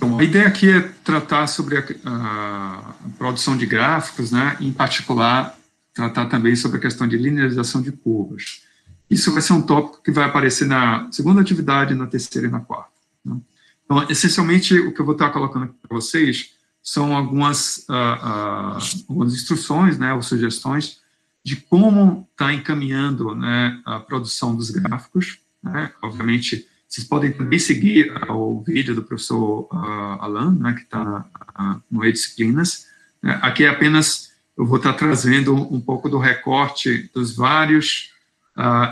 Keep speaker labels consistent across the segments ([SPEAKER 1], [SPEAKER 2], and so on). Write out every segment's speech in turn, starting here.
[SPEAKER 1] Então, a ideia aqui é tratar sobre a produção de gráficos, né? Em particular, tratar também sobre a questão de linearização de curvas. Isso vai ser um tópico que vai aparecer na segunda atividade, na terceira e na quarta, né? Então, essencialmente, o que eu vou estar colocando aqui para vocês são algumas instruções, né, ou sugestões de como está encaminhando, né, a produção dos gráficos, né? Obviamente, vocês podem também seguir o vídeo do professor Alan, né, que está no E-Disciplinas. Aqui é apenas, eu vou estar trazendo um pouco do recorte dos vários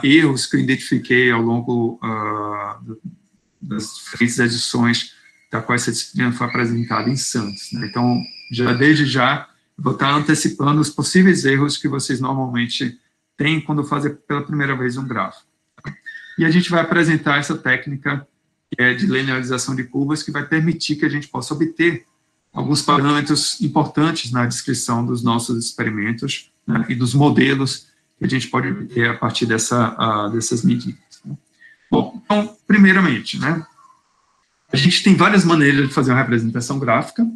[SPEAKER 1] erros que eu identifiquei ao longo das diferentes edições da qual essa disciplina foi apresentada em Santos, né? Então, desde já, vou estar antecipando os possíveis erros que vocês normalmente têm quando fazem pela primeira vez um gráfico. E a gente vai apresentar essa técnica que é de linearização de curvas, que vai permitir que a gente possa obter alguns parâmetros importantes na descrição dos nossos experimentos, né, e dos modelos que a gente pode obter a partir dessas medidas, né? Bom, então, primeiramente, né, a gente tem várias maneiras de fazer uma representação gráfica,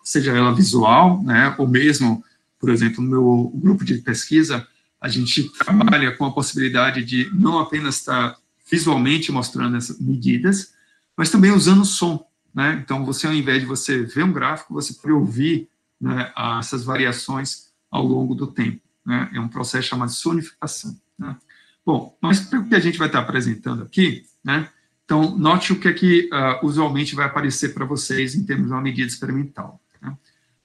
[SPEAKER 1] seja ela visual, né, ou mesmo, por exemplo, no meu grupo de pesquisa, a gente trabalha com a possibilidade de não apenas estar visualmente mostrando essas medidas, mas também usando som, né? Então, você, ao invés de você ver um gráfico, você pode ouvir, né, essas variações ao longo do tempo, né? É um processo chamado sonificação, né? Bom, mas para o que a gente vai estar apresentando aqui, né? Então, note o que é que usualmente vai aparecer para vocês em termos de uma medida experimental, né?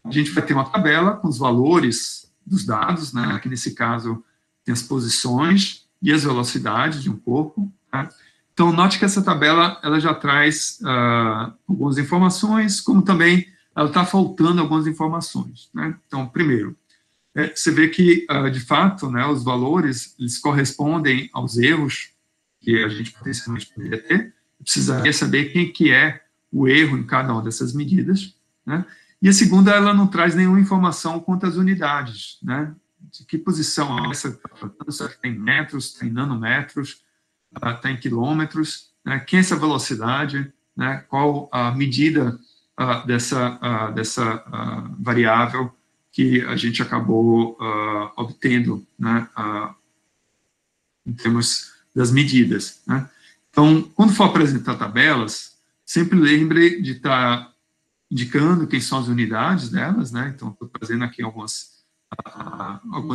[SPEAKER 1] A gente vai ter uma tabela com os valores dos dados, né? Aqui nesse caso tem as posições e as velocidades de um corpo, tá? Então, note que essa tabela ela já traz algumas informações, como também ela está faltando algumas informações, né? Então, primeiro, você vê que, de fato, né, os valores eles correspondem aos erros que a gente potencialmente poderia ter. Precisaria saber quem que é o erro em cada uma dessas medidas, né? E a segunda, ela não traz nenhuma informação quanto às unidades, né? De que posição essa está em metros, está em nanômetros, está em quilômetros, né? Quem é essa velocidade, né? Qual a medida dessa variável que a gente acabou obtendo, né? Em termos das medidas, né? Então, quando for apresentar tabelas, sempre lembre de estar indicando quem são as unidades delas, né? Então, estou trazendo aqui algumas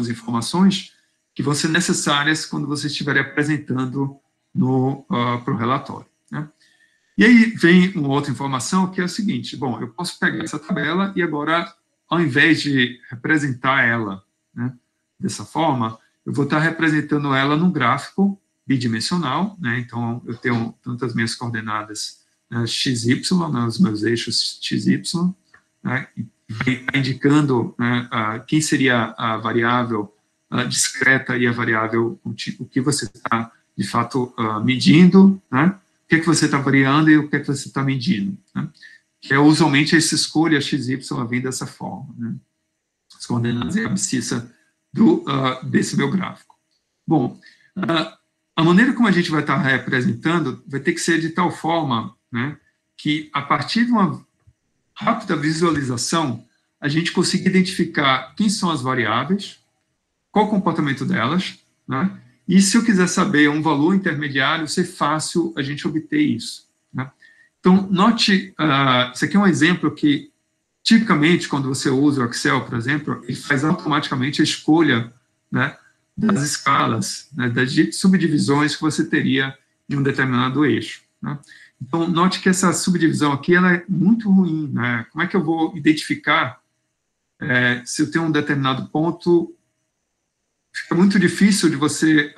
[SPEAKER 1] informações que vão ser necessárias quando você estiver apresentando para o relatório, né? E aí vem uma outra informação que é a seguinte: bom, eu posso pegar essa tabela e agora, ao invés de representar ela, né, dessa forma, eu vou estar representando ela num gráfico bidimensional, né? Então, eu tenho tanto as minhas coordenadas, né, XY, né, os meus eixos XY, né, indicando, né, quem seria a variável discreta e a variável, o que você está, de fato, medindo, né? O que é que você está variando e o que é que você está medindo, né? Que é, usualmente, essa escolha XY vem dessa forma, né? As coordenadas e a abscissa desse meu gráfico. Bom, a maneira como a gente vai estar representando vai ter que ser de tal forma, né, que, a partir de uma rápida visualização, a gente consiga identificar quem são as variáveis, qual o comportamento delas, né, e se eu quiser saber um valor intermediário, ser fácil a gente obter isso, né? Então, note, isso aqui é um exemplo que, tipicamente, quando você usa o Excel, por exemplo, ele faz automaticamente a escolha, né, das escalas, né, das subdivisões que você teria de um determinado eixo, né? Então, note que essa subdivisão aqui ela é muito ruim, né? Como é que eu vou identificar se eu tenho um determinado ponto? Fica muito difícil de você,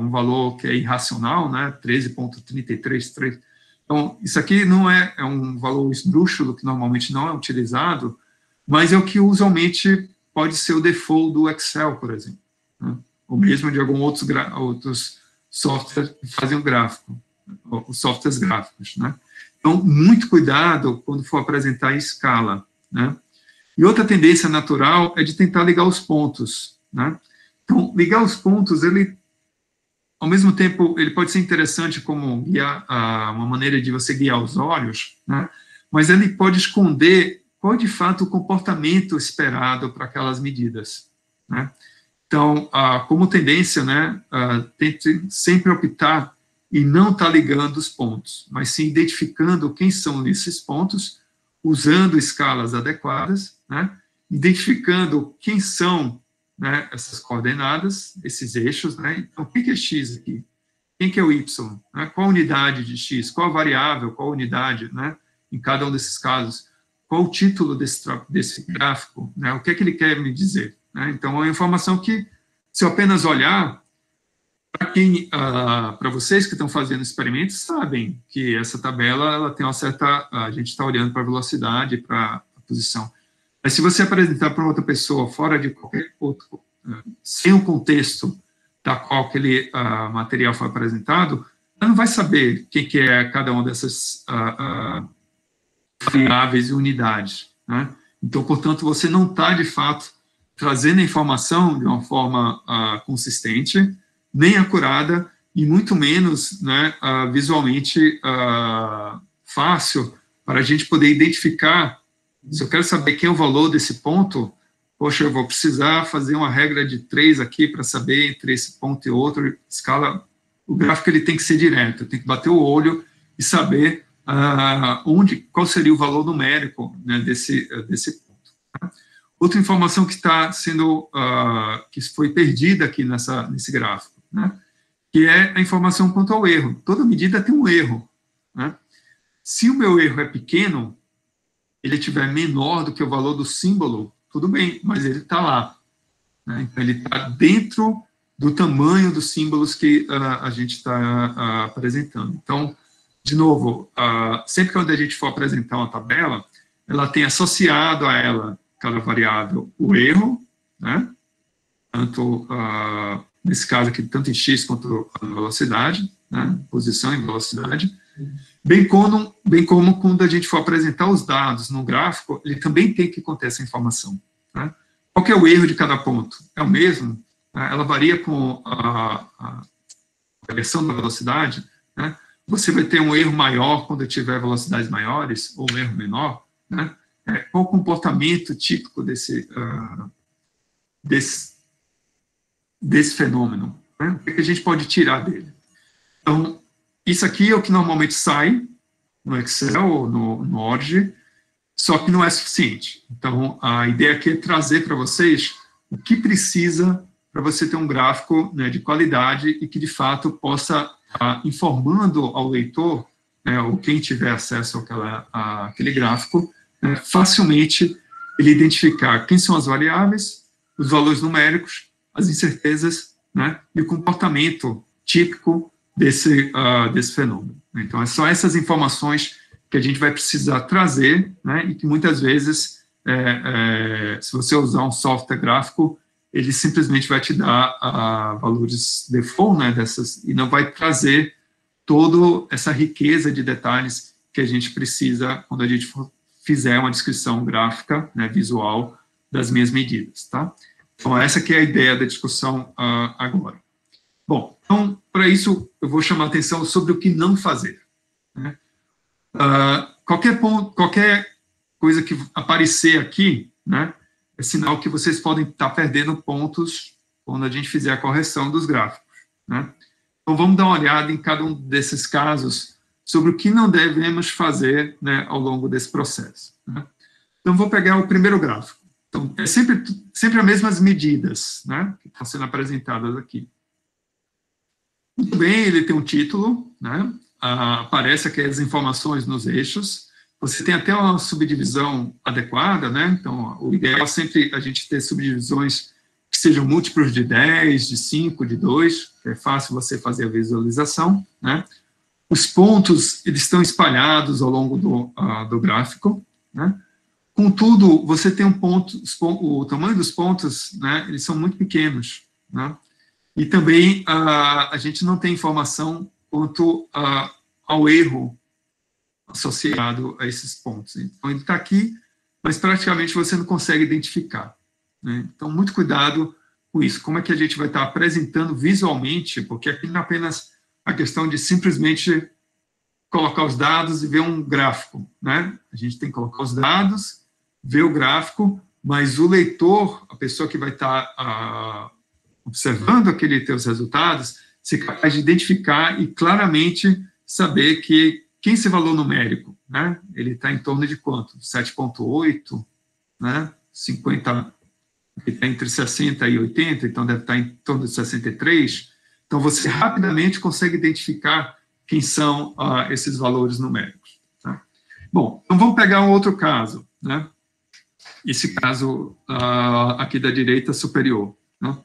[SPEAKER 1] um valor que é irracional, né? 13,333. Então, isso aqui não é um valor esdrúxulo, que normalmente não é utilizado, mas é o que usualmente pode ser o default do Excel, por exemplo, né? Ou mesmo de alguns outros softwares que fazem o gráfico, os softwares gráficos, né? Então, muito cuidado quando for apresentar em escala, né? E outra tendência natural é de tentar ligar os pontos, né? Então, ligar os pontos, ele ao mesmo tempo, ele pode ser interessante como guiar, uma maneira de você guiar os olhos, né? Mas ele pode esconder qual, de fato, o comportamento esperado para aquelas medidas, né? Então, como tendência, né, tente sempre optar e não estar ligando os pontos, mas sim identificando quem são esses pontos, usando escalas adequadas, né, identificando quem são, né, essas coordenadas, esses eixos, né, então, o que é X aqui? Quem que é o Y? Né, qual a unidade de X? Qual a variável? Qual a unidade, né, em cada um desses casos? Qual o título desse gráfico? Né, o que é que ele quer me dizer? Né, então, é uma informação que, se eu apenas olhar, para vocês que estão fazendo experimentos, sabem que essa tabela ela tem uma certa. A gente está olhando para a velocidade, para a posição. Mas se você apresentar para outra pessoa, fora de qualquer outro, sem o contexto da qual aquele material foi apresentado, ela não vai saber quem que é cada uma dessas variáveis e unidades, né? Então, portanto, você não está, de fato, trazendo a informação de uma forma consistente, nem acurada, e muito menos, né, visualmente fácil para a gente poder identificar. Se eu quero saber quem é o valor desse ponto, poxa, eu vou precisar fazer uma regra de 3 aqui para saber entre esse ponto e outro, escala, o gráfico ele tem que ser direto, tem que bater o olho e saber qual seria o valor numérico, né, desse ponto. Tá? Outra informação que está sendo, que foi perdida aqui nesse gráfico, né, que é a informação quanto ao erro. Toda medida tem um erro, né? Se o meu erro é pequeno, ele estiver menor do que o valor do símbolo, tudo bem, mas ele está lá, né? Então, ele está dentro do tamanho dos símbolos que a gente está apresentando. Então, de novo, sempre que a gente for apresentar uma tabela, ela tem associado a ela, cada variável, o erro, né? Tanto, nesse caso aqui, tanto em x quanto a velocidade, né? Posição e velocidade, bem como quando a gente for apresentar os dados no gráfico, ele também tem que conter essa informação, né? Qual que é o erro de cada ponto? É o mesmo? Ela varia com a variação da velocidade, né? Você vai ter um erro maior quando tiver velocidades maiores, ou um erro menor, né? Qual o comportamento típico desse fenômeno, né? O que a gente pode tirar dele? Então, isso aqui é o que normalmente sai no Excel ou no Word, só que não é suficiente. Então, a ideia aqui é trazer para vocês o que precisa para você ter um gráfico, né, de qualidade e que, de fato, possa informando ao leitor, né, ou quem tiver acesso àquele gráfico, né, facilmente ele identificar quem são as variáveis, os valores numéricos, as incertezas, né, e o comportamento típico desse fenômeno. Então, são essas informações que a gente vai precisar trazer, né, e que muitas vezes, se você usar um software gráfico, ele simplesmente vai te dar valores default, né, e não vai trazer toda essa riqueza de detalhes que a gente precisa quando a gente fizer uma descrição gráfica, né, visual, das minhas medidas, tá? Então, essa que é a ideia da discussão agora. Bom, então, para isso, eu vou chamar a atenção sobre o que não fazer, né? Qualquer coisa que aparecer aqui, né, é sinal que vocês podem estar perdendo pontos quando a gente fizer a correção dos gráficos, né? Então, vamos dar uma olhada em cada um desses casos sobre o que não devemos fazer, né, ao longo desse processo, né? Então, vou pegar o primeiro gráfico. Então, é sempre as mesmas medidas, né, que estão sendo apresentadas aqui. Muito bem, ele tem um título, né? Aparece aqui as informações nos eixos. Você tem até uma subdivisão adequada, né? Então, o ideal é sempre a gente ter subdivisões que sejam múltiplos de 10, de 5, de 2, que é fácil você fazer a visualização, né? Os pontos, eles estão espalhados ao longo do gráfico, né? Contudo, você tem o tamanho dos pontos, né? Eles são muito pequenos, né? E também a gente não tem informação quanto ao erro associado a esses pontos. Então, ele está aqui, mas praticamente você não consegue identificar, né? Então, muito cuidado com isso? Como é que a gente vai estar apresentando visualmente? Porque aqui não é apenas a questão de simplesmente colocar os dados e ver um gráfico, né? A gente tem que colocar os dados, ver o gráfico, mas o leitor, a pessoa que vai estar observando aqueles teus resultados, ser capaz de identificar e claramente saber que esse valor numérico, né? Ele está em torno de quanto? 7,8, né? 50, ele está entre 60 e 80, então deve estar em torno de 63. Então, você rapidamente consegue identificar quem são esses valores numéricos. Tá? Bom, então vamos pegar um outro caso, né? Esse caso aqui da direita superior. Né?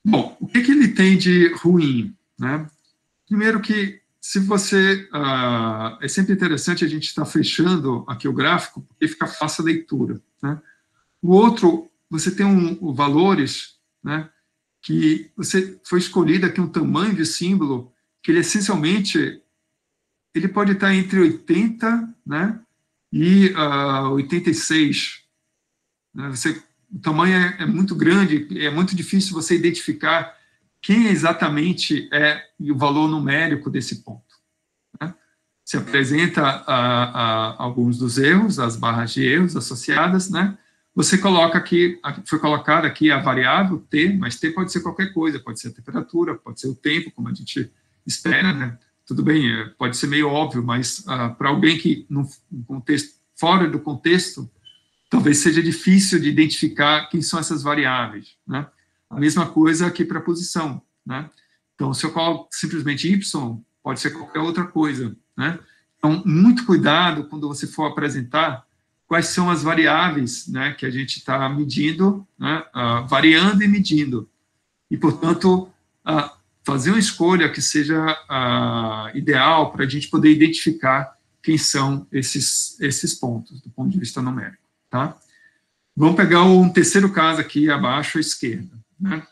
[SPEAKER 1] Bom, o que ele tem de ruim? Né? Primeiro que, se você... é sempre interessante a gente estar fechando aqui o gráfico, porque fica fácil a leitura. Né? O outro, você tem valores, né, que você foi escolhido aqui um tamanho de símbolo que ele essencialmente ele pode estar entre 80, né, e 86. Né? O tamanho é muito grande, é muito difícil você identificar quem exatamente é o valor numérico desse ponto. Né? Se apresenta alguns dos erros, as barras de erros associadas, né? Você coloca aqui, foi colocada aqui a variável T, mas T pode ser qualquer coisa, pode ser a temperatura, pode ser o tempo, como a gente espera, né? Tudo bem, pode ser meio óbvio, mas para alguém que, no contexto, fora do contexto, talvez seja difícil de identificar quem são essas variáveis, né? A mesma coisa aqui para a posição, né? Então, se eu coloco simplesmente Y, pode ser qualquer outra coisa, né? Então, muito cuidado quando você for apresentar quais são as variáveis, né, que a gente está medindo, né, variando e medindo. E, portanto, fazer uma escolha que seja ideal para a gente poder identificar quem são esses pontos, do ponto de vista numérico. Tá? Vamos pegar um terceiro caso aqui, abaixo à esquerda. Né?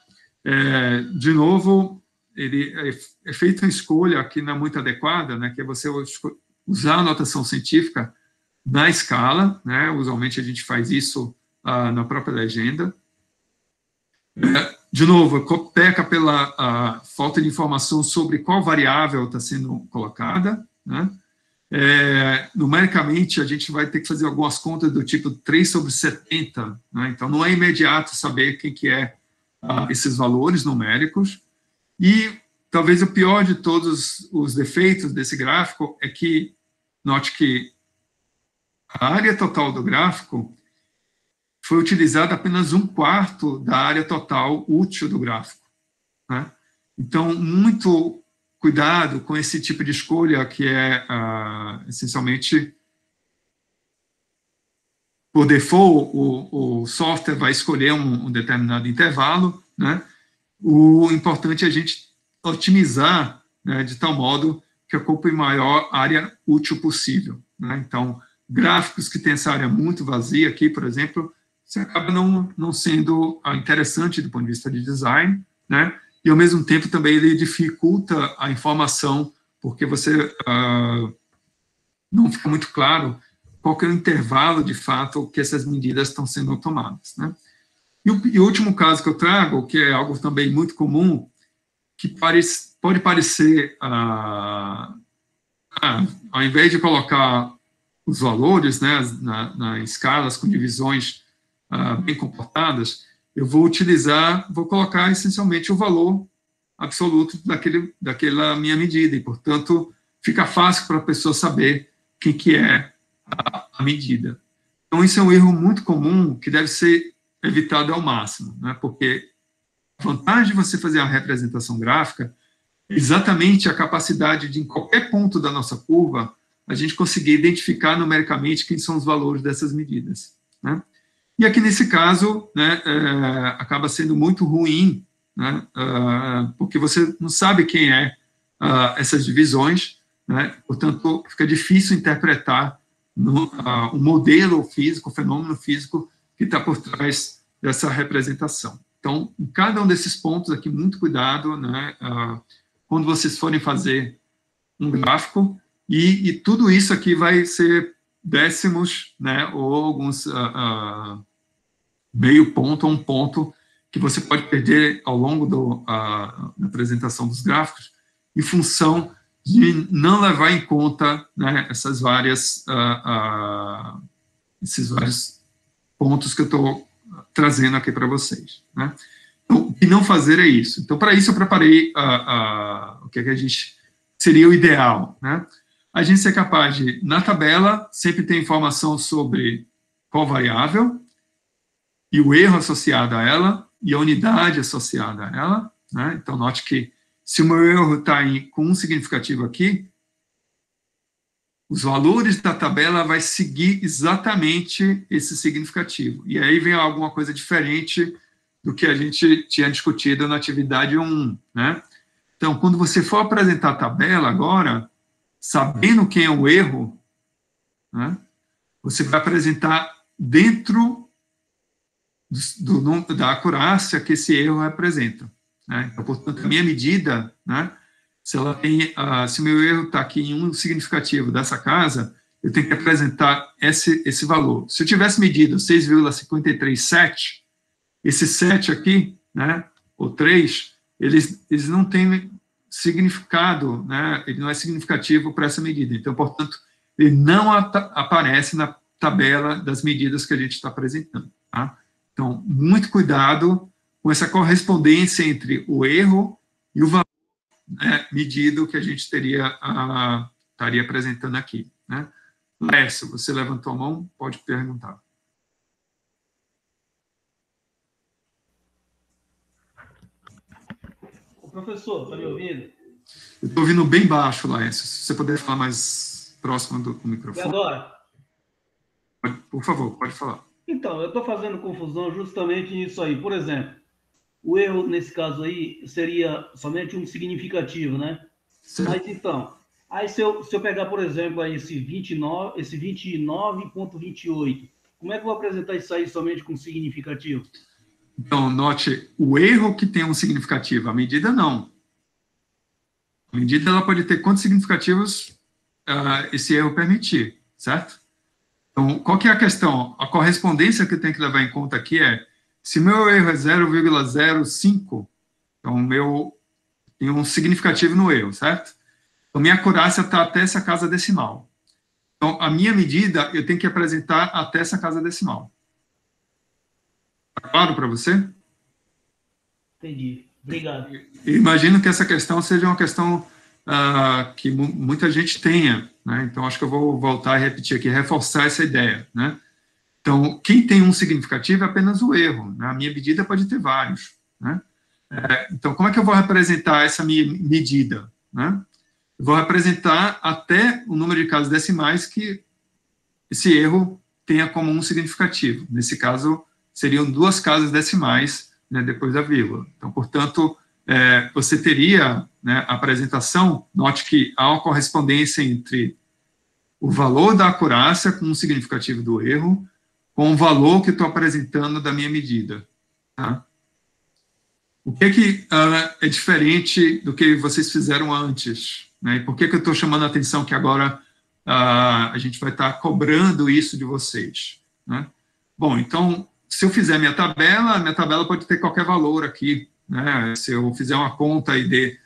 [SPEAKER 1] De novo, ele é feita uma escolha aqui não muito adequada, né, que é você usar a notação científica na escala, né? Usualmente a gente faz isso na própria legenda. De novo, peca pela falta de informação sobre qual variável está sendo colocada. Né? Numericamente, a gente vai ter que fazer algumas contas do tipo 3/70. Né? Então, não é imediato saber quem que é esses valores numéricos. E talvez o pior de todos os defeitos desse gráfico é que, note que a área total do gráfico foi utilizada apenas 1/4 da área total útil do gráfico. Né? Então, muito cuidado com esse tipo de escolha, que é, essencialmente, por default, o software vai escolher um determinado intervalo. Né? O importante é a gente otimizar, né, de tal modo que ocupe maior área útil possível. Né? Então, gráficos que têm essa área muito vazia aqui, por exemplo, você acaba não sendo interessante do ponto de vista de design, né? E, ao mesmo tempo, também ele dificulta a informação, porque você não fica muito claro qual que é o intervalo, de fato, que essas medidas estão sendo tomadas. Né? E o último caso que eu trago, que é algo também muito comum, que pode parecer, ao invés de colocar os valores, né, nas escalas com divisões bem comportadas, eu vou colocar essencialmente o valor absoluto daquela minha medida, e, portanto, fica fácil para a pessoa saber quem que é a medida. Então, isso é um erro muito comum que deve ser evitado ao máximo, né, porque a vantagem de você fazer a representação gráfica é exatamente a capacidade de, em qualquer ponto da nossa curva, a gente conseguir identificar numericamente quem são os valores dessas medidas. Né? E aqui, nesse caso, né, acaba sendo muito ruim, né, porque você não sabe quem é essas divisões, né, portanto, fica difícil interpretar o modelo físico, o fenômeno físico que está por trás dessa representação. Então, em cada um desses pontos aqui, muito cuidado, né, quando vocês forem fazer um gráfico, e tudo isso aqui vai ser décimos, né, ou alguns meio ponto ou um ponto, que você pode perder ao longo da apresentação dos gráficos, em função de não levar em conta, né, esses vários pontos que eu estou trazendo aqui para vocês, né? Então, o que não fazer é isso. Então, para isso, eu preparei o que a gente seria o ideal, né? A gente ser capaz de, na tabela, sempre ter informação sobre qual variável e o erro associado a ela e a unidade associada a ela, né? Então, note que se o meu erro está com um significativo aqui, os valores da tabela vai seguir exatamente esse significativo. E aí vem alguma coisa diferente do que a gente tinha discutido na atividade 1, né? Então, quando você for apresentar a tabela agora, sabendo quem é o erro, né, você vai apresentar dentro da acurácia que esse erro representa, né? Então, portanto, a minha medida, né, se o meu erro está aqui em um significativo dessa casa, eu tenho que apresentar esse valor. Se eu tivesse medido 6,537, esse 7 aqui, né, ou 3, eles não têm significado, né, ele não é significativo para essa medida. Então, portanto, ele não aparece na tabela das medidas que a gente está apresentando, tá? Então, muito cuidado com essa correspondência entre o erro e o valor, né, medido que a gente estaria apresentando aqui, né? Lécio, você levantou a mão, pode perguntar.
[SPEAKER 2] Professor, está me ouvindo?
[SPEAKER 1] Eu estou ouvindo bem baixo, Laércio. Se você puder falar mais próximo do microfone.
[SPEAKER 2] E agora?
[SPEAKER 1] Por favor, pode falar.
[SPEAKER 2] Então, eu estou fazendo confusão justamente nisso aí. Por exemplo, o erro, nesse caso aí, seria somente um significativo, né? Certo. Mas, então, aí se eu pegar, por exemplo, aí esse 29,28, como é que eu vou apresentar isso aí somente com significativo?
[SPEAKER 1] Então, note, o erro que tem um significativo, a medida não. A medida ela pode ter quantos significativos esse erro permitir, certo? Então, qual que é a questão? A correspondência que eu tenho que levar em conta aqui é, se meu erro é 0,05, então tem um significativo no erro, certo? Então, minha acurácia está até essa casa decimal. Então, a minha medida eu tenho que apresentar até essa casa decimal. Está claro para você?
[SPEAKER 2] Entendi. Obrigado.
[SPEAKER 1] Eu imagino que essa questão seja uma questão que muita gente tenha, né? Então, acho que eu vou voltar e repetir aqui, reforçar essa ideia, né? Então, quem tem um significativo é apenas o erro, né? A minha medida pode ter vários, né? Então, como é que eu vou representar essa minha medida, né? Eu vou representar até o número de casas decimais que esse erro tenha como um significativo. Nesse caso, seriam 2 casas decimais, né, depois da vírgula. Então, portanto, você teria, né, a apresentação, note que há uma correspondência entre o valor da acurácia com o significativo do erro, com o valor que estou apresentando da minha medida. Tá? O que é diferente do que vocês fizeram antes? Né? E por que eu estou chamando a atenção que agora a gente vai estar cobrando isso de vocês? Né? Bom, então, se eu fizer minha tabela pode ter qualquer valor aqui, né? Se eu fizer uma conta e der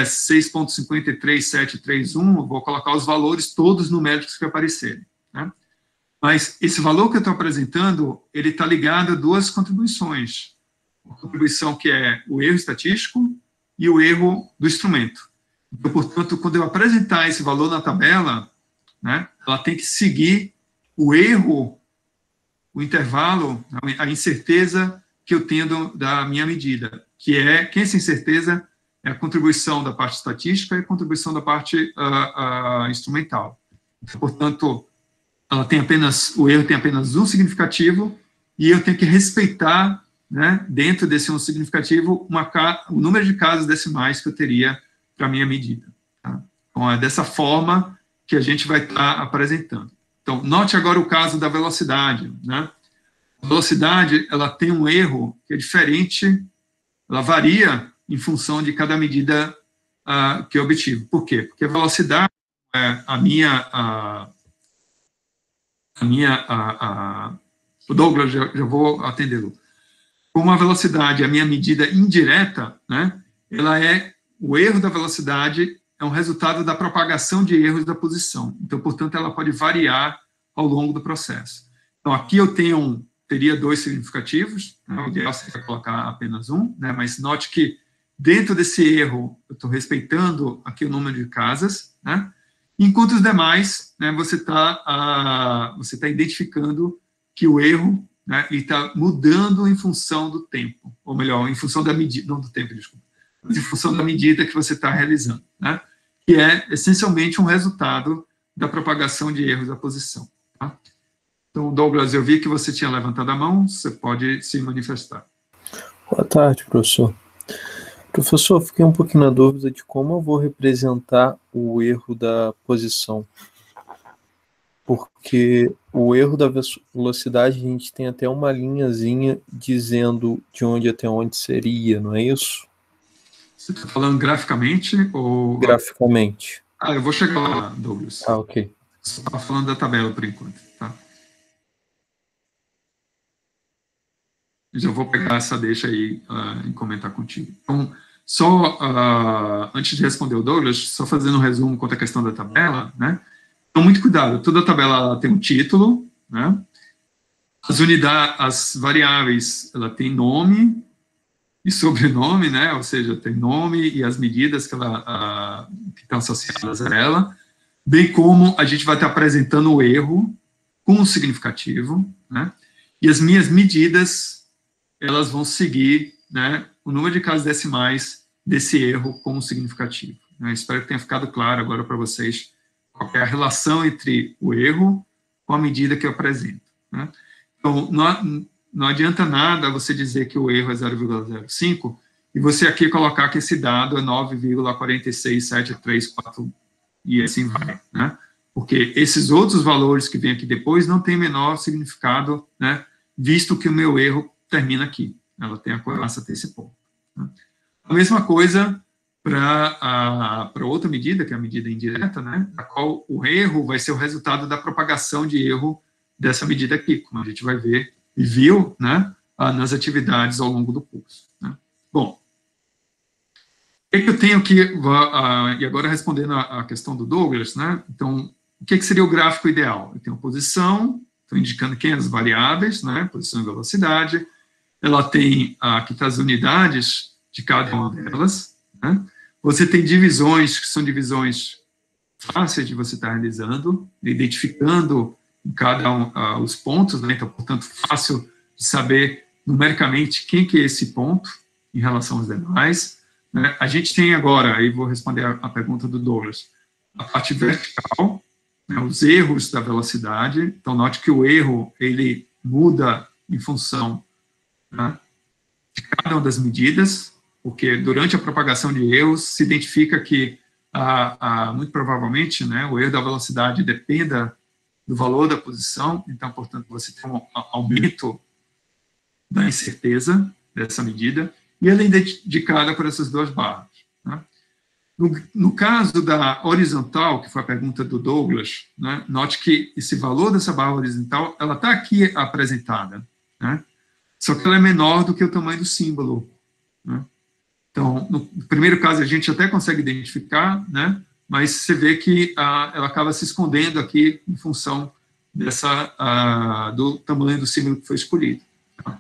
[SPEAKER 1] 6,53731, eu vou colocar os valores todos numéricos que aparecerem, né? Mas esse valor que eu estou apresentando, ele está ligado a 2 contribuições. Uma contribuição que é o erro estatístico e o erro do instrumento. Então, portanto, quando eu apresentar esse valor na tabela, né, ela tem que seguir o erro, o intervalo, a incerteza que eu tenho da minha medida, que essa incerteza é a contribuição da parte estatística e a contribuição da parte instrumental. Então, portanto, o erro tem apenas um significativo e eu tenho que respeitar, né, dentro desse um significativo, o número de casas decimais que eu teria para a minha medida. Tá? Então, é dessa forma que a gente vai estar apresentando. Então, note agora o caso da velocidade, né? A velocidade, ela tem um erro que é diferente, ela varia em função de cada medida que eu obtive. Por quê? Porque a velocidade, o Douglas, já vou atendê-lo. como a velocidade é a minha medida indireta, né, o erro da velocidade é um resultado da propagação de erros da posição. Então, portanto, ela pode variar ao longo do processo. Então, aqui eu teria 2 significativos, né, o ideal seria colocar apenas um, né, mas note que dentro desse erro eu estou respeitando aqui o número de casas, né, enquanto os demais, né, você tá identificando que o erro, né, está mudando em função do tempo, ou melhor, em função da medida, não do tempo, desculpa, mas em função da medida que você está realizando, né, que é essencialmente um resultado da propagação de erros da posição. Tá? Então, Douglas, eu vi que você tinha levantado a mão, você pode se manifestar.
[SPEAKER 3] Boa tarde, professor. Professor, fiquei um pouquinho na dúvida de como eu vou representar o erro da posição. Porque o erro da velocidade, a gente tem até uma linhazinha dizendo de onde até onde seria, não é isso?
[SPEAKER 1] Você está falando graficamente ou...
[SPEAKER 3] Graficamente.
[SPEAKER 1] Eu vou chegar lá, Douglas.
[SPEAKER 3] Ok.
[SPEAKER 1] Você estava falando da tabela por enquanto, tá? Já vou pegar essa deixa aí e comentar contigo. Então, só antes de responder o Douglas, só fazendo um resumo quanto à questão da tabela, né? Então, muito cuidado, toda tabela tem um título, né? As variáveis, ela tem nome e sobrenome, né? Ou seja, tem nome e as medidas que estão associadas a ela, bem como a gente vai estar apresentando o erro com um significativo, né? E as minhas medidas, elas vão seguir, né, o número de casas decimais desse erro com um significativo. Né? Espero que tenha ficado claro agora para vocês qual é a relação entre o erro com a medida que eu apresento. Né? Então, não adianta nada você dizer que o erro é 0,05 e você aqui colocar que esse dado é 9,46734 e assim vai, né? Porque esses outros valores que vêm aqui depois não têm menor significado, né? Visto que o meu erro termina aqui. Ela tem a correlação até esse ponto. Né? A mesma coisa para outra medida, que é a medida indireta, né, a qual o erro vai ser o resultado da propagação de erro dessa medida aqui, como a gente vai ver e viu, né, nas atividades ao longo do curso. Né. Bom, o que eu tenho aqui, e agora respondendo a questão do Douglas, né, então, o que seria o gráfico ideal? Eu tenho a posição, estou indicando quem as variáveis, né, posição e velocidade, ela tem, aqui está as unidades de cada uma delas, né? Você tem divisões, que são divisões fáceis de você estar realizando, identificando em cada os pontos, né? Então, portanto, fácil de saber numericamente quem que é esse ponto em relação aos demais. Né? A gente tem agora, aí vou responder a pergunta do Douglas, a parte vertical, né? Os erros da velocidade. Então, note que o erro, ele muda em função, né, de cada uma das medidas, porque durante a propagação de erros se identifica que, muito provavelmente, né, o erro da velocidade dependa do valor da posição, então, portanto, você tem um aumento da incerteza dessa medida, e ela é indicada por essas duas barras. Né? No caso da horizontal, que foi a pergunta do Douglas, né, note que esse valor dessa barra horizontal, ela está aqui apresentada, né? Só que ela é menor do que o tamanho do símbolo. Né? Então, no primeiro caso, a gente até consegue identificar, né? Mas você vê que ela acaba se escondendo aqui em função do tamanho do símbolo que foi escolhido. Tá?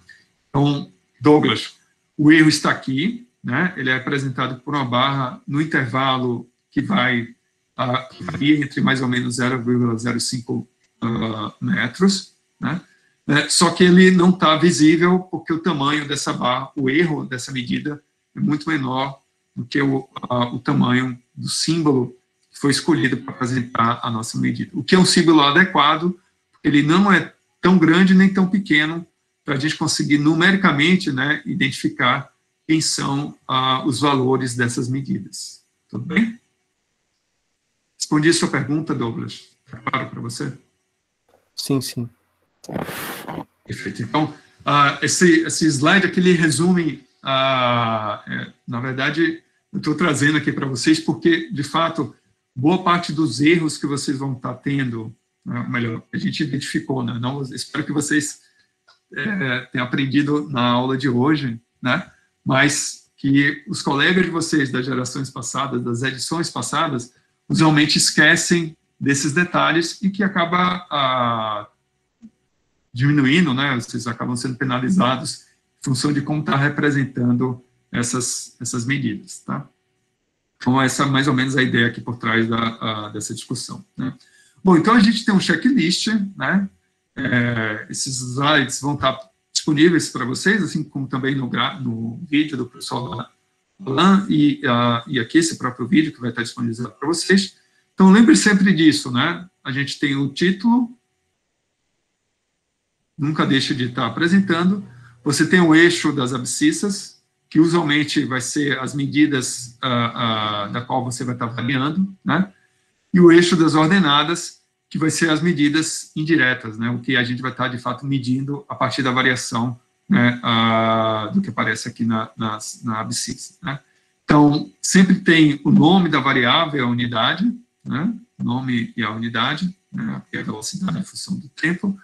[SPEAKER 1] Então, Douglas, o erro está aqui, né? Ele é apresentado por uma barra no intervalo que varia entre mais ou menos 0,05 metros, né? Só que ele não está visível porque o tamanho dessa barra, o erro dessa medida é muito menor do que o tamanho do símbolo que foi escolhido para apresentar a nossa medida. O que é um símbolo adequado, ele não é tão grande nem tão pequeno para a gente conseguir numericamente, né, identificar quem são os valores dessas medidas. Tudo bem? Respondi a sua pergunta, Douglas. Está claro para você?
[SPEAKER 3] Sim, sim.
[SPEAKER 1] Perfeito. Então, esse slide aqui, ele resume, na verdade, eu estou trazendo aqui para vocês porque, de fato, boa parte dos erros que vocês vão estar tendo, melhor, a gente identificou, né? Não, espero que vocês tenha aprendido na aula de hoje, né? Mas que os colegas de vocês das gerações passadas, das edições passadas, usualmente esquecem desses detalhes e que acaba diminuindo, né? Vocês acabam sendo penalizados em função de como está representando essas medidas, tá? Então, essa é mais ou menos a ideia aqui por trás dessa discussão, né? Bom, então a gente tem um checklist, né? Esses slides vão estar disponíveis para vocês, assim como também no vídeo do professor Alain e aqui esse próprio vídeo que vai estar disponibilizado para vocês. Então, lembre sempre disso, né? A gente tem o título, nunca deixe de estar apresentando. Você tem o eixo das abscissas, que usualmente vai ser as medidas da qual você vai estar avaliando, né? E o eixo das ordenadas, que vai ser as medidas indiretas, né? O que a gente vai estar, de fato, medindo a partir da variação, né, do que aparece aqui na abscissa, né? Então, sempre tem o nome da variável, a unidade, né? O nome e a unidade, né? Que é a velocidade em função do tempo.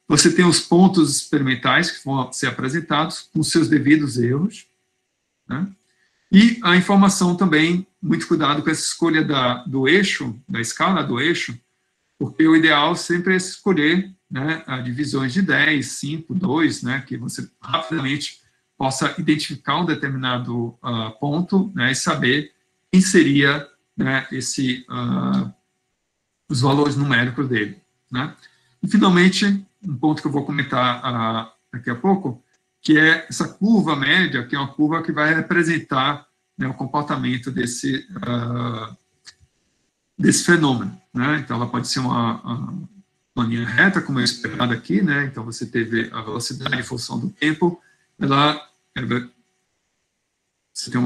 [SPEAKER 1] Você tem os pontos experimentais que vão ser apresentados com seus devidos erros, né? E a informação também, muito cuidado com essa escolha do eixo, da escala do eixo, porque o ideal sempre é escolher, né, divisões de 10, 5, 2, né, que você rapidamente possa identificar um determinado ponto, né, e saber quem seria, né, os valores numéricos dele, né. E, finalmente, um ponto que eu vou comentar daqui a pouco, que é essa curva média, que é uma curva que vai representar, né, o comportamento desse fenômeno, né? Então, ela pode ser uma linha reta, como é esperado aqui, né? Então, você teve a velocidade em função do tempo, você tem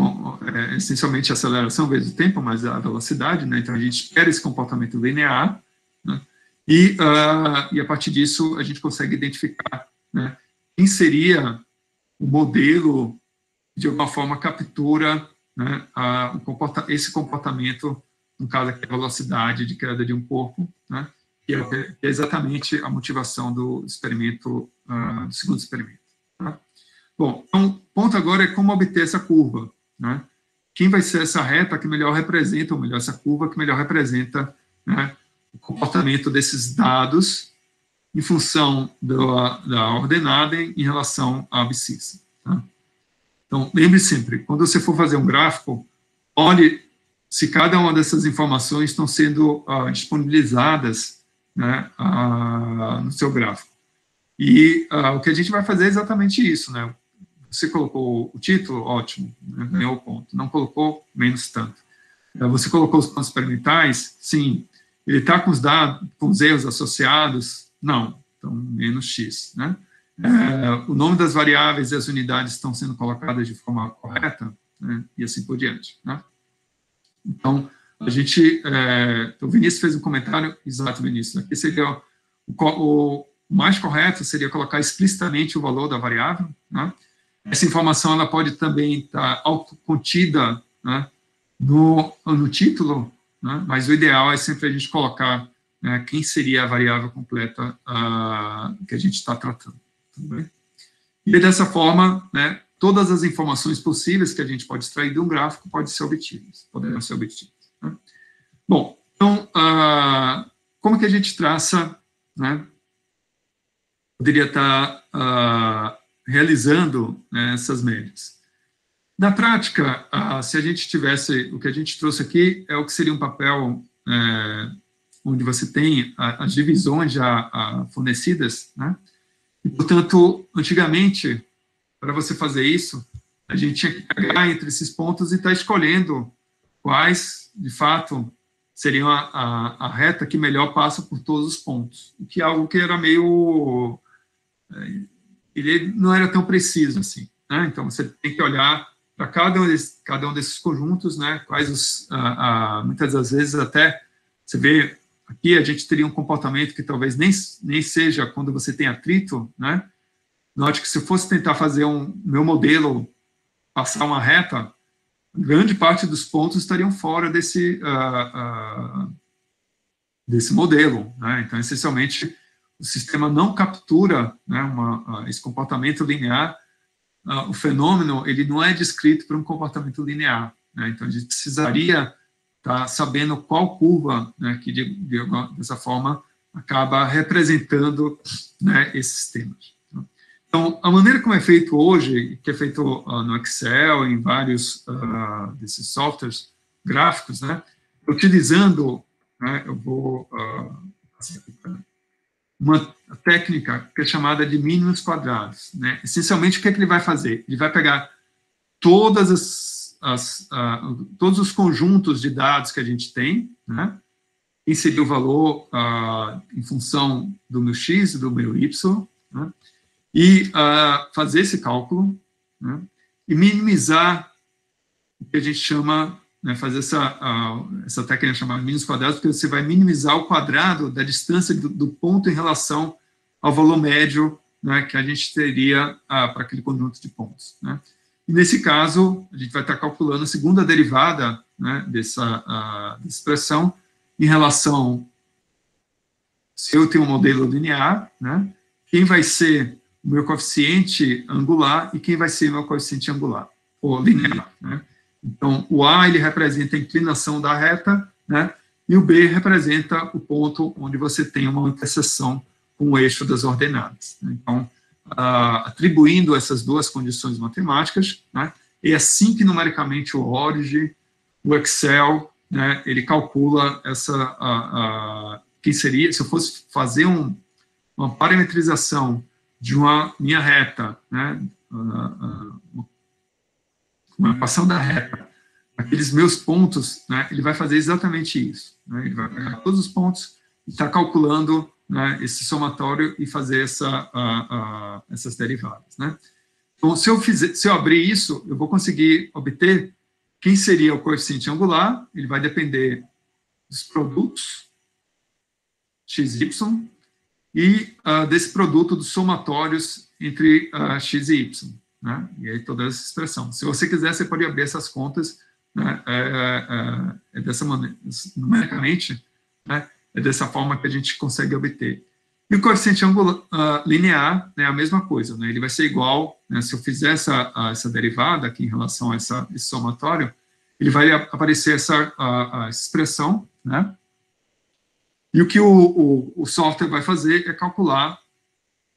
[SPEAKER 1] essencialmente a aceleração vezes o tempo, mas a velocidade, né? Então, a gente espera esse comportamento linear, né? E a partir disso, a gente consegue identificar, né, quem seria o modelo, de alguma forma, captura, né, esse comportamento, no caso aqui, a velocidade de queda de um corpo, né, que é exatamente a motivação do experimento, do segundo experimento. Tá? Bom, então, o ponto agora é como obter essa curva, né? Quem vai ser essa reta que melhor representa, ou melhor, essa curva que melhor representa, né, o comportamento desses dados em função da ordenada em relação à abscissa. Tá? Então, lembre sempre, quando você for fazer um gráfico, olhe se cada uma dessas informações estão sendo disponibilizadas, né, no seu gráfico. E o que a gente vai fazer é exatamente isso, né? Você colocou o título, ótimo, né, ganhou o ponto. Não colocou, menos tanto. Você colocou os pontos experimentais, sim. Ele está com os dados, com os erros associados? Não. Então, menos X, né? O nome das variáveis e as unidades estão sendo colocadas de forma correta, né? E assim por diante, né? Então, o Vinícius fez um comentário, exato, Vinícius, aqui seria o mais correto seria colocar explicitamente o valor da variável, né? Essa informação ela pode também estar autocontida, né, no título, né, mas o ideal é sempre a gente colocar, né, quem seria a variável completa que a gente está tratando. Tá bem? E dessa forma, né, todas as informações possíveis que a gente pode extrair de um gráfico poderão ser obtidas. Né? Bom, então, como que a gente traça, né, poderia estar realizando, né, essas médias? Na prática, se a gente tivesse, o que a gente trouxe aqui é o que seria um papel onde você tem as divisões já fornecidas, né? E, portanto, antigamente, para você fazer isso, a gente tinha que pegar entre esses pontos e estar escolhendo quais, de fato, seriam a reta que melhor passa por todos os pontos, o que é algo que era meio... ele não era tão preciso assim, né? Então, você tem que olhar para cada um desses conjuntos, né? Quais muitas das vezes até, você vê, aqui a gente teria um comportamento que talvez nem seja quando você tem atrito, né? Note que se fosse tentar fazer meu modelo passar uma reta, grande parte dos pontos estariam fora desse modelo, né? Então, essencialmente, o sistema não captura, né, esse comportamento linear, o fenômeno ele não é descrito por um comportamento linear. Né? Então, a gente precisaria estar sabendo qual curva, né, que dessa forma acaba representando, né, esses sistemas. Então, a maneira como é feito hoje, que é feito no Excel, em vários desses softwares gráficos, né, utilizando, né, eu vou uma técnica que é chamada de mínimos quadrados. Né? Essencialmente, o que é que ele vai fazer? Ele vai pegar todos os conjuntos de dados que a gente tem, né, inserir o valor em função do meu x e do meu y, né, e fazer esse cálculo, né, e minimizar o que a gente chama, né, fazer essa técnica chamada mínimos quadrados, porque você vai minimizar o quadrado da distância do ponto em relação ao valor médio, né, que a gente teria para aquele conjunto de pontos. Né. E nesse caso, a gente vai estar calculando a segunda derivada, né, dessa expressão em relação, se eu tenho um modelo linear, né, quem vai ser o meu coeficiente angular e quem vai ser o meu coeficiente angular, ou linear. Né. Então, o A ele representa a inclinação da reta, né, e o B representa o ponto onde você tem uma interseção com o eixo das ordenadas. Né. Então, atribuindo essas duas condições matemáticas, né, é assim que numericamente o ORIG, o Excel, né, ele calcula que seria, se eu fosse fazer uma parametrização de uma linha reta, né, uma equação da reta, aqueles meus pontos, né, ele vai fazer exatamente isso. Né, ele vai pegar todos os pontos e está calculando, né, esse somatório e fazer essas derivadas. Né. Então, se eu abrir isso, eu vou conseguir obter quem seria o coeficiente angular. Ele vai depender dos produtos x e y e desse produto dos somatórios entre x e y. Né, e aí toda essa expressão. Se você quiser, você pode abrir essas contas, né, dessa maneira, numericamente, né, é dessa forma que a gente consegue obter. E o coeficiente angular linear é, né, a mesma coisa, né, ele vai ser igual, né, se eu fizer essa derivada aqui em relação a esse somatório, ele vai aparecer essa expressão, né, e o que o software vai fazer é calcular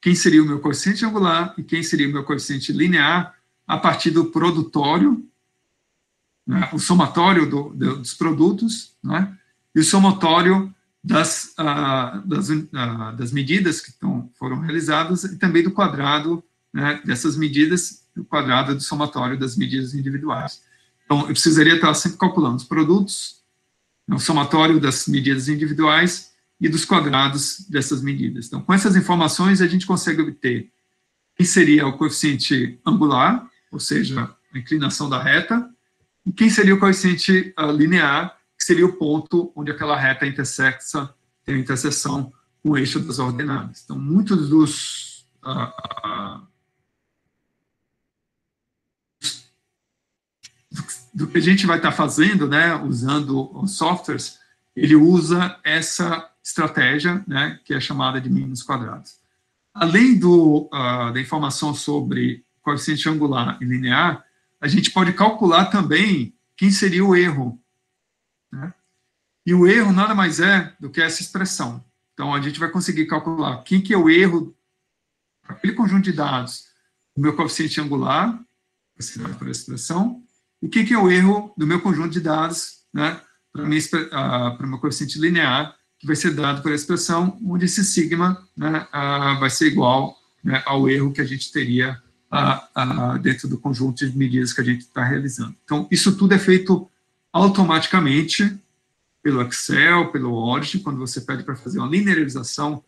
[SPEAKER 1] quem seria o meu coeficiente angular e quem seria o meu coeficiente linear a partir do produtório, né, o somatório dos produtos, né, e o somatório das medidas que foram realizadas e também do quadrado, né, dessas medidas, o quadrado do somatório das medidas individuais. Então, eu precisaria estar sempre calculando os produtos, o somatório das medidas individuais e dos quadrados dessas medidas. Então, com essas informações, a gente consegue obter quem seria o coeficiente angular, ou seja, a inclinação da reta, e quem seria o coeficiente linear, que seria o ponto onde aquela reta tem a interseção com o eixo das ordenadas. Então, muitos do que a gente vai estar fazendo, né, usando os softwares, ele usa essa estratégia, né, que é chamada de mínimos quadrados. Além da informação sobre coeficiente angular e linear, a gente pode calcular também quem seria o erro. Né? E o erro nada mais é do que essa expressão. Então, a gente vai conseguir calcular quem que é o erro para aquele conjunto de dados do meu coeficiente angular, vai ser dado por essa expressão, e quem que é o erro do meu conjunto de dados, né, para o meu coeficiente linear, que vai ser dado por essa expressão, onde esse sigma, né, vai ser igual, né, ao erro que a gente teria dentro do conjunto de medidas que a gente está realizando. Então, isso tudo é feito automaticamente pelo Excel, pelo ORIG, quando você pede para fazer uma linearização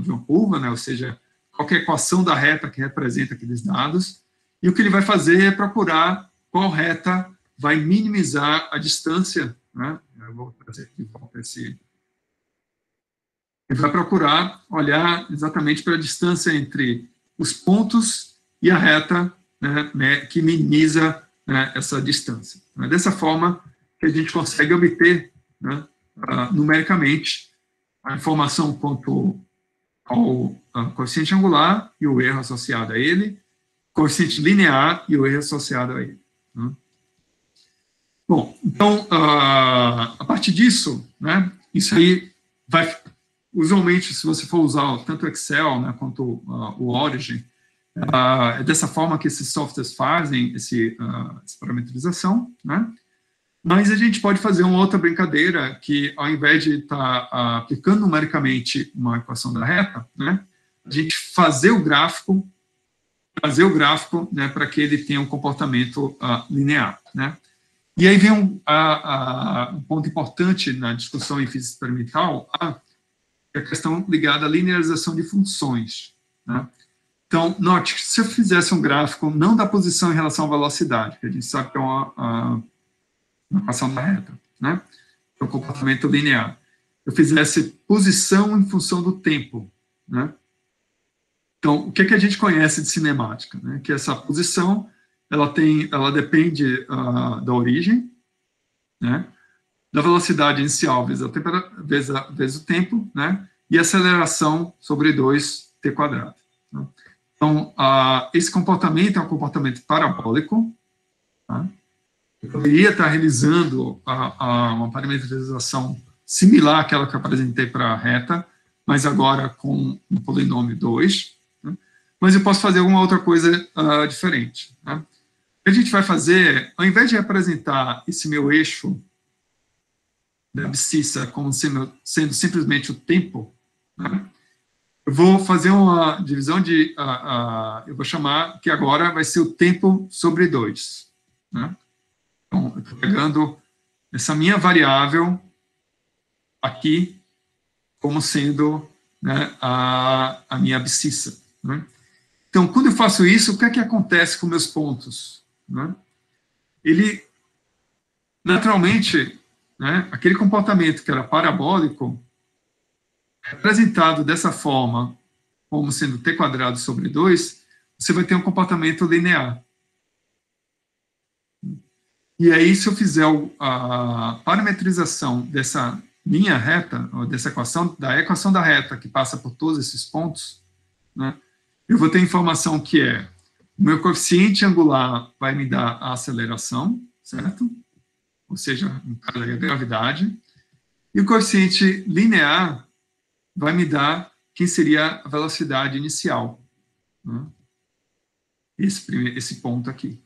[SPEAKER 1] de uma curva, né, ou seja, qualquer equação da reta que representa aqueles dados, e o que ele vai fazer é procurar qual reta vai minimizar a distância, né, eu vou trazer aqui de volta esse... Ele vai procurar olhar exatamente para a distância entre os pontos e a reta, né, que minimiza, né, essa distância. É dessa forma que a gente consegue obter, né, numericamente a informação quanto ao coeficiente angular e o erro associado a ele, coeficiente linear e o erro associado a ele. Né? Bom, então, a partir disso, né, isso aí vai, usualmente, se você for usar tanto o Excel, né, quanto o Origin, é dessa forma que esses softwares fazem essa parametrização, né? Mas a gente pode fazer uma outra brincadeira, que ao invés de estar aplicando numericamente uma equação da reta, né, a gente fazer o gráfico, né, para que ele tenha um comportamento linear, né? E aí vem um ponto importante na discussão em física experimental, que é a questão ligada à linearização de funções, né? Então, note que se eu fizesse um gráfico não da posição em relação à velocidade, que a gente sabe que é uma equação da reta, né? É um comportamento linear. Eu fizesse posição em função do tempo, né? Então, o que a gente conhece de cinemática, né? Que essa posição, ela depende da origem, né? Da velocidade inicial vezes o tempo, né? E aceleração sobre 2t². Né? Então, esse comportamento é um comportamento parabólico, tá? Eu poderia estar realizando uma parametrização similar àquela que eu apresentei para a reta, mas agora com um polinômio 2, né? Mas eu posso fazer alguma outra coisa diferente, né? O que a gente vai fazer, ao invés de representar esse meu eixo da abscissa como sendo simplesmente o tempo, né? Eu vou fazer uma divisão eu vou chamar que agora vai ser o tempo sobre 2, né? Então, eu estou pegando essa minha variável aqui como sendo, né, a minha abscissa, né? Então, quando eu faço isso, o que é que acontece com meus pontos, né? Ele, naturalmente, né, aquele comportamento que era parabólico, representado dessa forma, como sendo t² sobre 2, você vai ter um comportamento linear. E aí, se eu fizer a parametrização dessa linha reta, ou dessa equação da reta que passa por todos esses pontos, né, eu vou ter informação que o meu coeficiente angular vai me dar a aceleração, certo? Ou seja, no caso aí, a gravidade. E o coeficiente linear vai me dar quem seria a velocidade inicial, né? Esse ponto aqui.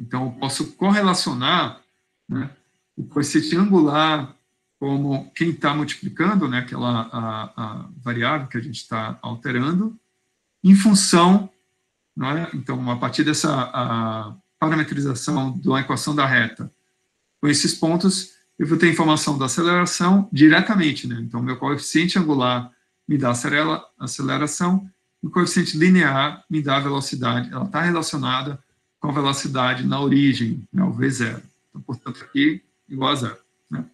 [SPEAKER 1] Então, eu posso correlacionar, né, o coeficiente angular como quem está multiplicando, né, aquela a variável que a gente está alterando, em função, né, então, a partir dessa parametrização da equação da reta, com esses pontos, eu vou ter informação da aceleração diretamente, né? Então, meu coeficiente angular me dá a aceleração, e o coeficiente linear me dá a velocidade. Ela está relacionada com a velocidade na origem, né, o V0. Então, portanto, aqui, igual a zero, né?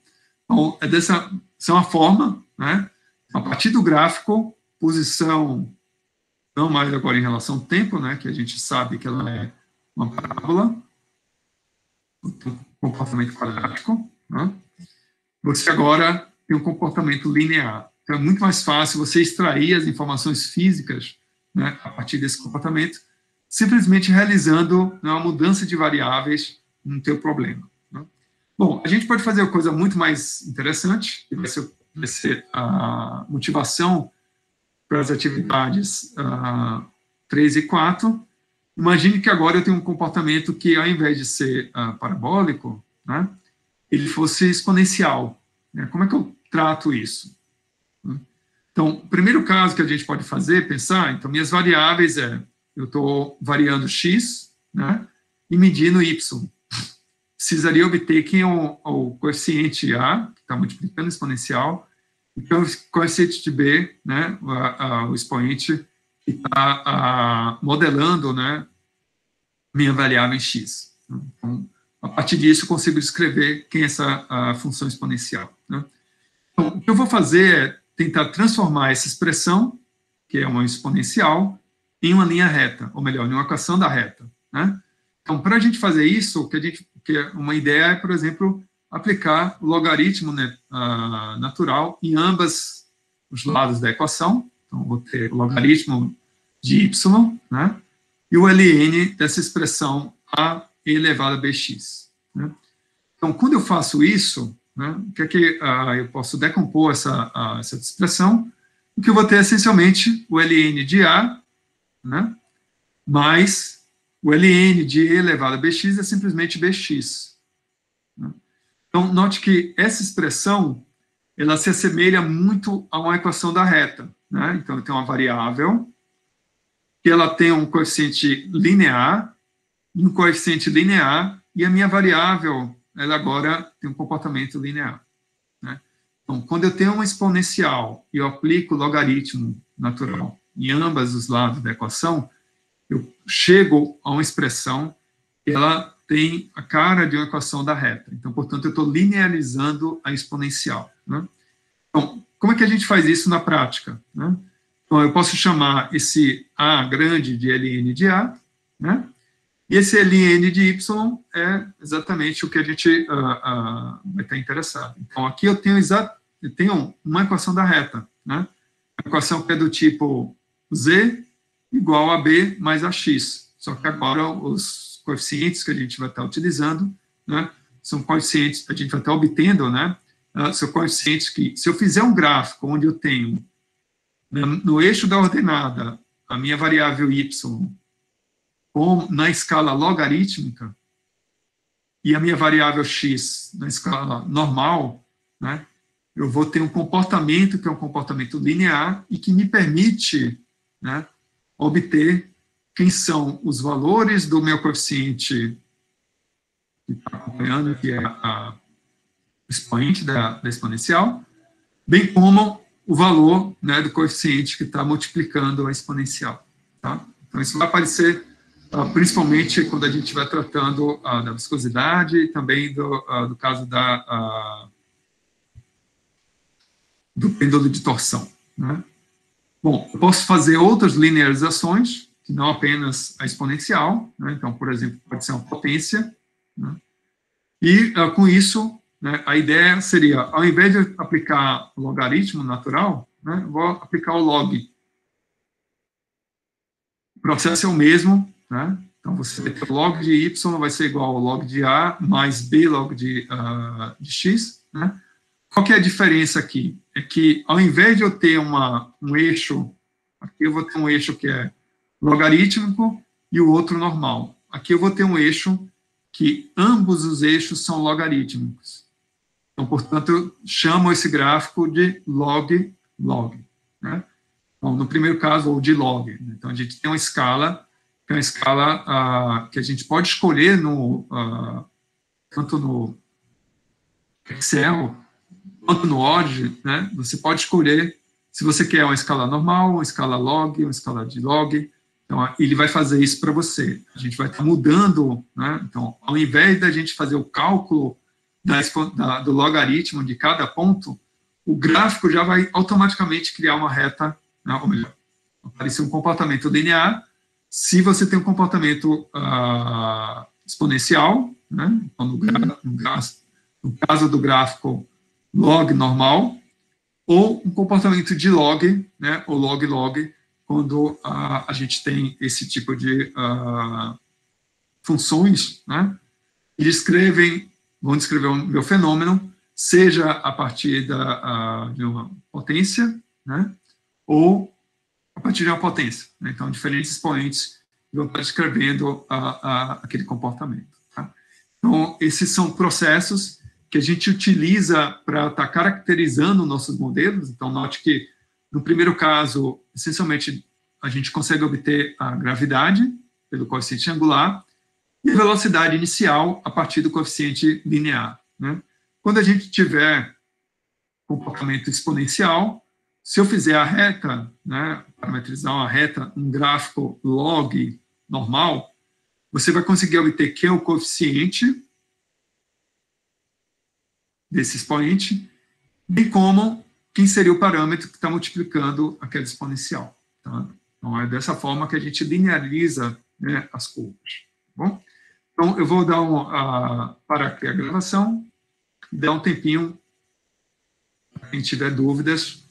[SPEAKER 1] Então, essa é uma forma, né? A partir do gráfico, posição, não mais agora em relação ao tempo, né? Que a gente sabe que ela é uma parábola, comportamento quadrático, né? Você agora tem um comportamento linear. Então, é muito mais fácil você extrair as informações físicas, né, a partir desse comportamento, simplesmente realizando, né, uma mudança de variáveis no teu problema, né? Bom, a gente pode fazer uma coisa muito mais interessante, que vai ser a motivação para as atividades 3 e 4. Imagine que agora eu tenho um comportamento que, ao invés de ser parabólico, né, ele fosse exponencial, né? Como é que eu trato isso? Então, o primeiro caso que a gente pode fazer, pensar, então, minhas variáveis eu estou variando x, né, e medindo y. Precisaria obter quem é o coeficiente a, que está multiplicando exponencial, e quem é o coeficiente de b, né, o expoente que está modelando, né, minha variável em x. Então, a partir disso, eu consigo descrever quem é essa função exponencial, né? Então, o que eu vou fazer é tentar transformar essa expressão, que é uma exponencial, em uma linha reta, ou melhor, em uma equação da reta, né? Então, para a gente fazer isso, uma ideia é, por exemplo, aplicar o logaritmo, né, natural em ambas os lados da equação, então vou ter o logaritmo de y, né, e o ln dessa expressão a elevado a bx. Né? Então, quando eu faço isso, né, o que é que eu posso decompor essa expressão? O que eu vou ter essencialmente o ln de a, né, mais o ln de e elevado a bx é simplesmente bx. Né? Então, note que essa expressão ela se assemelha muito a uma equação da reta. Né? Então, eu tenho uma variável que ela tem um coeficiente linear, e um coeficiente linear, e a minha variável, ela agora tem um comportamento linear. Né? Então, quando eu tenho uma exponencial e eu aplico logaritmo natural em ambos os lados da equação, eu chego a uma expressão que ela tem a cara de uma equação da reta. Então, portanto, eu estou linearizando a exponencial. Né? Então, como é que a gente faz isso na prática? Né? Então, eu posso chamar esse A grande de ln de A, né? E esse ln de y é exatamente o que a gente vai estar interessado. Então, aqui eu tenho uma equação da reta, né? Uma equação que é do tipo z igual a b mais ax. Só que agora os coeficientes que a gente vai estar utilizando, né, são coeficientes que a gente vai estar obtendo, né? São coeficientes que, se eu fizer um gráfico onde eu tenho, né, no eixo da ordenada, a minha variável y na escala logarítmica e a minha variável x na escala normal, né, eu vou ter um comportamento que é um comportamento linear e que me permite, né, obter quem são os valores do meu coeficiente que está acompanhando, que é a expoente da exponencial, bem como o valor, né, do coeficiente que está multiplicando a exponencial. Tá? Então, isso vai aparecer principalmente quando a gente estiver tratando da viscosidade e também do caso do pêndulo de torção. Né? Bom, eu posso fazer outras linearizações, que não apenas a exponencial, né? Então, por exemplo, pode ser uma potência, né? E com isso, né, a ideia seria, ao invés de aplicar o logaritmo natural, né, eu vou aplicar o log. O processo é o mesmo, né? Então, você vai ter o log de y vai ser igual ao log de a mais b log de x, né? Qual que é a diferença aqui? É que, ao invés de eu ter um eixo, aqui eu vou ter um eixo que é logarítmico e o outro normal. Aqui eu vou ter um eixo que ambos os eixos são logarítmicos. Então, portanto, eu chamo esse gráfico de log-log. Né? Então, no primeiro caso, ou de log. Então, a gente tem uma escala, que é uma escala que a gente pode escolher tanto no Excel quanto no Word, né? Você pode escolher se você quer uma escala normal, uma escala log, uma escala de log. Então, ele vai fazer isso para você. A gente vai estar mudando, né? Então, ao invés da gente fazer o cálculo do logaritmo de cada ponto, o gráfico já vai automaticamente criar uma reta, né? Ou melhor, aparecer um comportamento linear. Se você tem um comportamento exponencial, né? Então, no caso do gráfico log normal, ou um comportamento de log, né? Ou log-log, quando a gente tem esse tipo de funções, né? E vão descrever o meu fenômeno, seja a partir de uma potência, né? Ou a partir de uma potência. Né? Então, diferentes expoentes vão estar descrevendo aquele comportamento. Tá? Então, esses são processos que a gente utiliza para estar caracterizando nossos modelos. Então, note que, no primeiro caso, essencialmente, a gente consegue obter a gravidade pelo coeficiente angular e a velocidade inicial a partir do coeficiente linear. Né? Quando a gente tiver comportamento exponencial, se eu fizer a reta, né, parametrizar uma reta, um gráfico log normal, você vai conseguir obter que é o coeficiente desse expoente, bem como quem seria o parâmetro que está multiplicando aquela exponencial. Tá? Então, é dessa forma que a gente lineariza, né, as curvas. Tá bom? Então, eu vou parar aqui a gravação, dar um tempinho, para quem tiver dúvidas,